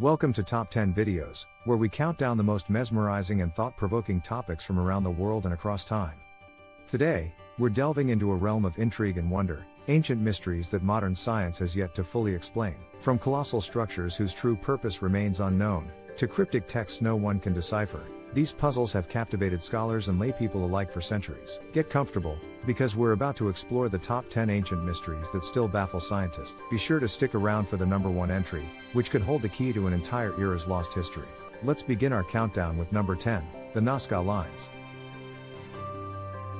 Welcome to Top 10 Videos, where we count down the most mesmerizing and thought-provoking topics from around the world and across time. Today, we're delving into a realm of intrigue and wonder, ancient mysteries that modern science has yet to fully explain. From colossal structures whose true purpose remains unknown, to cryptic texts no one can decipher, these puzzles have captivated scholars and laypeople alike for centuries. Get comfortable, because we're about to explore the top 10 ancient mysteries that still baffle scientists. Be sure to stick around for the number 1 entry, which could hold the key to an entire era's lost history. Let's begin our countdown with number 10, the Nazca Lines.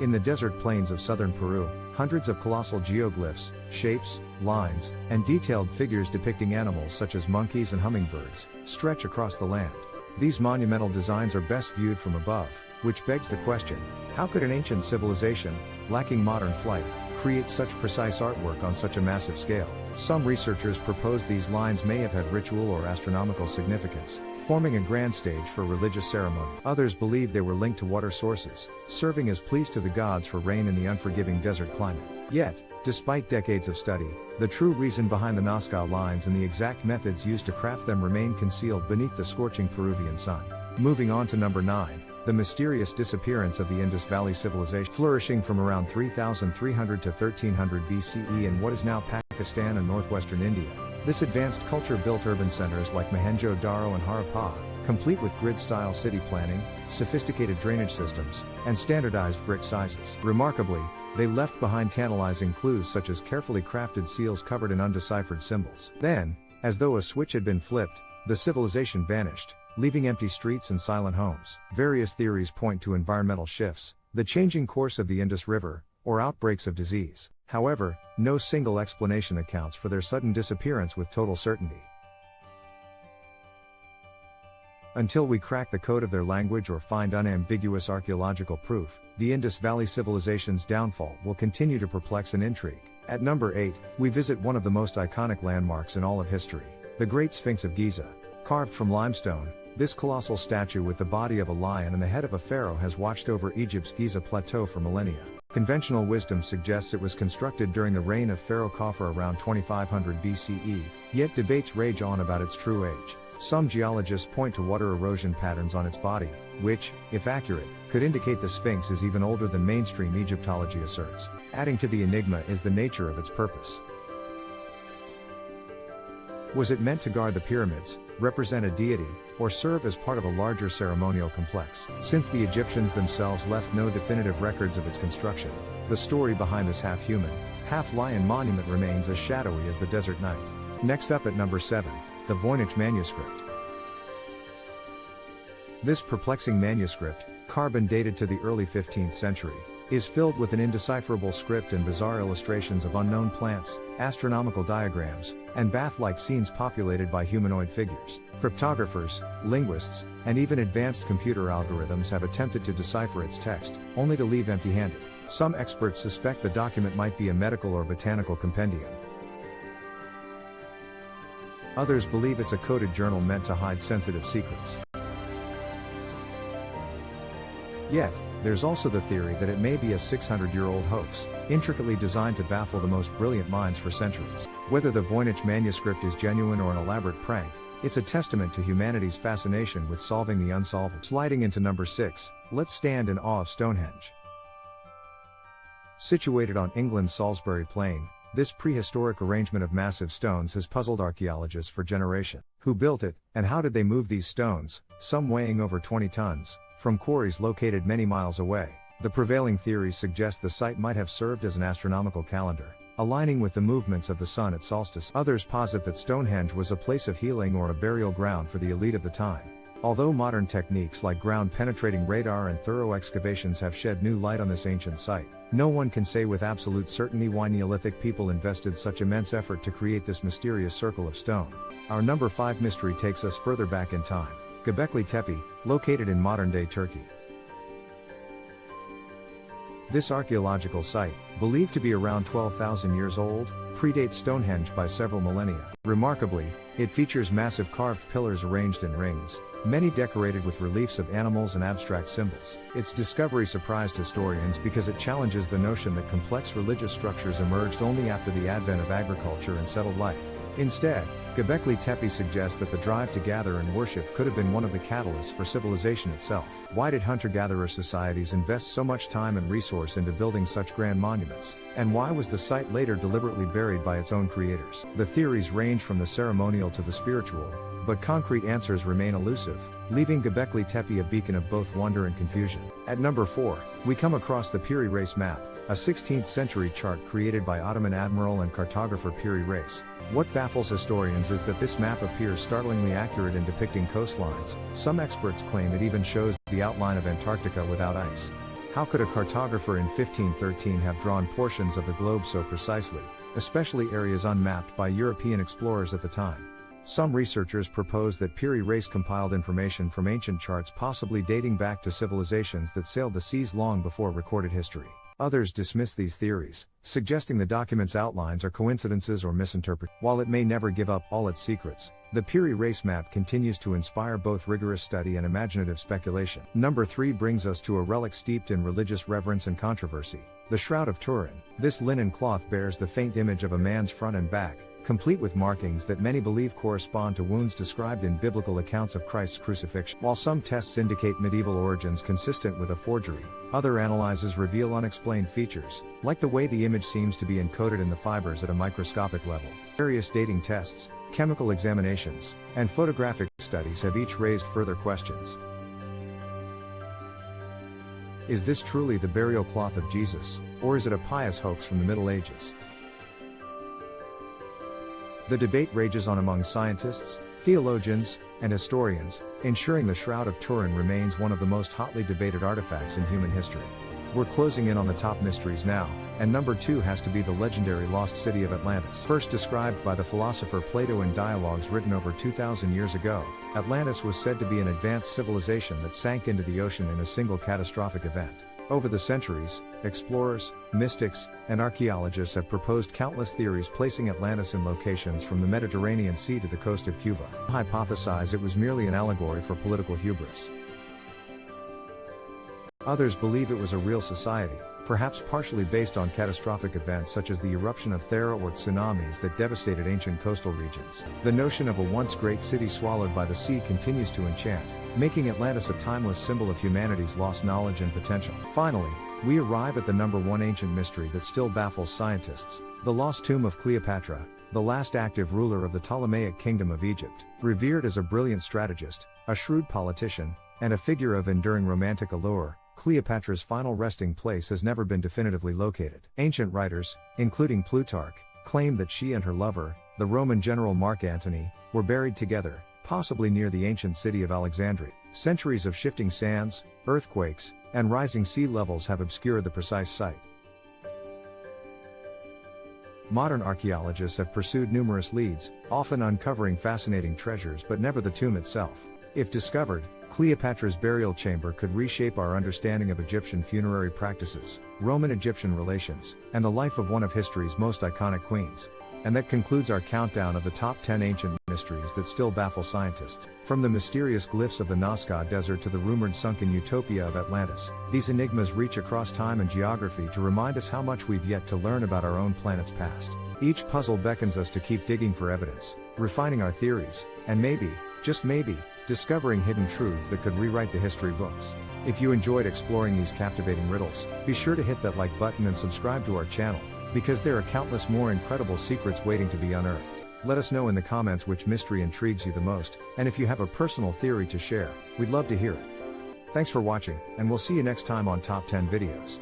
In the desert plains of southern Peru, hundreds of colossal geoglyphs, shapes, lines, and detailed figures depicting animals such as monkeys and hummingbirds stretch across the land. These monumental designs are best viewed from above, which begs the question, how could an ancient civilization, lacking modern flight, create such precise artwork on such a massive scale? Some researchers propose these lines may have had ritual or astronomical significance, forming a grand stage for religious ceremony. Others believe they were linked to water sources, serving as pleas to the gods for rain in the unforgiving desert climate. Yet, despite decades of study, the true reason behind the Nazca lines and the exact methods used to craft them remain concealed beneath the scorching Peruvian sun. Moving on to number 9, the mysterious disappearance of the Indus Valley Civilization. Flourishing from around 3300 to 1300 BCE in what is now Pakistan and northwestern India, this advanced culture built urban centers like Mohenjo-Daro and Harappa, complete with grid-style city planning, sophisticated drainage systems, and standardized brick sizes. Remarkably, they left behind tantalizing clues such as carefully crafted seals covered in undeciphered symbols. Then, as though a switch had been flipped, the civilization vanished, leaving empty streets and silent homes. Various theories point to environmental shifts, the changing course of the Indus River, or outbreaks of disease. However, no single explanation accounts for their sudden disappearance with total certainty. Until we crack the code of their language or find unambiguous archaeological proof, the Indus Valley Civilization's downfall will continue to perplex and intrigue. At number 8, we visit one of the most iconic landmarks in all of history, the Great Sphinx of Giza. Carved from limestone, this colossal statue with the body of a lion and the head of a pharaoh has watched over Egypt's Giza Plateau for millennia. Conventional wisdom suggests it was constructed during the reign of Pharaoh Khafre around 2500 BCE, yet debates rage on about its true age. Some geologists point to water erosion patterns on its body, which, if accurate, could indicate the Sphinx is even older than mainstream Egyptology asserts. Adding to the enigma is the nature of its purpose. Was it meant to guard the pyramids, represent a deity, or serve as part of a larger ceremonial complex? Since the Egyptians themselves left no definitive records of its construction, the story behind this half-human, half-lion monument remains as shadowy as the desert night. Next up at number 7, the Voynich manuscript. This perplexing manuscript, carbon dated to the early 15th century, is filled with an indecipherable script and bizarre illustrations of unknown plants, astronomical diagrams, and bath-like scenes populated by humanoid figures. Cryptographers, linguists, and even advanced computer algorithms have attempted to decipher its text, only to leave empty-handed. Some experts suspect the document might be a medical or botanical compendium. Others believe it's a coded journal meant to hide sensitive secrets. Yet, there's also the theory that it may be a 600-year-old hoax, intricately designed to baffle the most brilliant minds for centuries. Whether the Voynich manuscript is genuine or an elaborate prank, it's a testament to humanity's fascination with solving the unsolvable. Sliding into number 6, let's stand in awe of Stonehenge. Situated on England's Salisbury Plain, this prehistoric arrangement of massive stones has puzzled archaeologists for generations. Who built it, and how did they move these stones, some weighing over 20 tons, from quarries located many miles away? The prevailing theories suggest the site might have served as an astronomical calendar, aligning with the movements of the sun at solstice. Others posit that Stonehenge was a place of healing or a burial ground for the elite of the time. Although modern techniques like ground-penetrating radar and thorough excavations have shed new light on this ancient site, no one can say with absolute certainty why Neolithic people invested such immense effort to create this mysterious circle of stone. Our number 5 mystery takes us further back in time. Göbekli Tepe, located in modern-day Turkey. This archaeological site, believed to be around 12,000 years old, predates Stonehenge by several millennia. Remarkably, it features massive carved pillars arranged in rings, many decorated with reliefs of animals and abstract symbols. Its discovery surprised historians because it challenges the notion that complex religious structures emerged only after the advent of agriculture and settled life. Instead, Göbekli Tepe suggests that the drive to gather and worship could have been one of the catalysts for civilization itself. Why did hunter-gatherer societies invest so much time and resource into building such grand monuments? And why was the site later deliberately buried by its own creators? The theories range from the ceremonial to the spiritual, but concrete answers remain elusive, leaving Göbekli Tepe a beacon of both wonder and confusion. At number 4, we come across the Piri Reis map, a 16th century chart created by Ottoman admiral and cartographer Piri Reis. What baffles historians is that this map appears startlingly accurate in depicting coastlines. Some experts claim it even shows the outline of Antarctica without ice. How could a cartographer in 1513 have drawn portions of the globe so precisely, especially areas unmapped by European explorers at the time? Some researchers propose that Piri Reis compiled information from ancient charts possibly dating back to civilizations that sailed the seas long before recorded history. Others dismiss these theories, suggesting the document's outlines are coincidences or misinterpreted. While it may never give up all its secrets, the Piri Reis map continues to inspire both rigorous study and imaginative speculation. Number 3 brings us to a relic steeped in religious reverence and controversy, the Shroud of Turin. This linen cloth bears the faint image of a man's front and back, complete with markings that many believe correspond to wounds described in biblical accounts of Christ's crucifixion. While some tests indicate medieval origins consistent with a forgery, other analyses reveal unexplained features, like the way the image seems to be encoded in the fibers at a microscopic level. Various dating tests, chemical examinations, and photographic studies have each raised further questions. Is this truly the burial cloth of Jesus, or is it a pious hoax from the Middle Ages? The debate rages on among scientists, theologians, and historians, ensuring the Shroud of Turin remains one of the most hotly debated artifacts in human history. We're closing in on the top mysteries now, and number 2 has to be the legendary lost city of Atlantis. First described by the philosopher Plato in dialogues written over 2,000 years ago, Atlantis was said to be an advanced civilization that sank into the ocean in a single catastrophic event. Over the centuries, explorers, mystics, and archaeologists have proposed countless theories placing Atlantis in locations from the Mediterranean Sea to the coast of Cuba. Some hypothesize it was merely an allegory for political hubris. Others believe it was a real society, perhaps partially based on catastrophic events such as the eruption of Thera or tsunamis that devastated ancient coastal regions. The notion of a once great city swallowed by the sea continues to enchant, making Atlantis a timeless symbol of humanity's lost knowledge and potential. Finally, we arrive at the number 1 ancient mystery that still baffles scientists, the lost tomb of Cleopatra, the last active ruler of the Ptolemaic kingdom of Egypt. Revered as a brilliant strategist, a shrewd politician, and a figure of enduring romantic allure, Cleopatra's final resting place has never been definitively located. Ancient writers, including Plutarch, claim that she and her lover, the Roman general Mark Antony, were buried together, possibly near the ancient city of Alexandria. Centuries of shifting sands, earthquakes, and rising sea levels have obscured the precise site. Modern archaeologists have pursued numerous leads, often uncovering fascinating treasures but never the tomb itself. If discovered, Cleopatra's burial chamber could reshape our understanding of Egyptian funerary practices, Roman-Egyptian relations, and the life of one of history's most iconic queens. And that concludes our countdown of the top 10 ancient mysteries that still baffle scientists. From the mysterious glyphs of the Nazca Desert to the rumored sunken utopia of Atlantis, these enigmas reach across time and geography to remind us how much we've yet to learn about our own planet's past. Each puzzle beckons us to keep digging for evidence, refining our theories, and maybe, just maybe, discovering hidden truths that could rewrite the history books. If you enjoyed exploring these captivating riddles, be sure to hit that like button and subscribe to our channel, because there are countless more incredible secrets waiting to be unearthed. Let us know in the comments which mystery intrigues you the most, and if you have a personal theory to share, we'd love to hear it. Thanks for watching, and we'll see you next time on Top 10 Videos.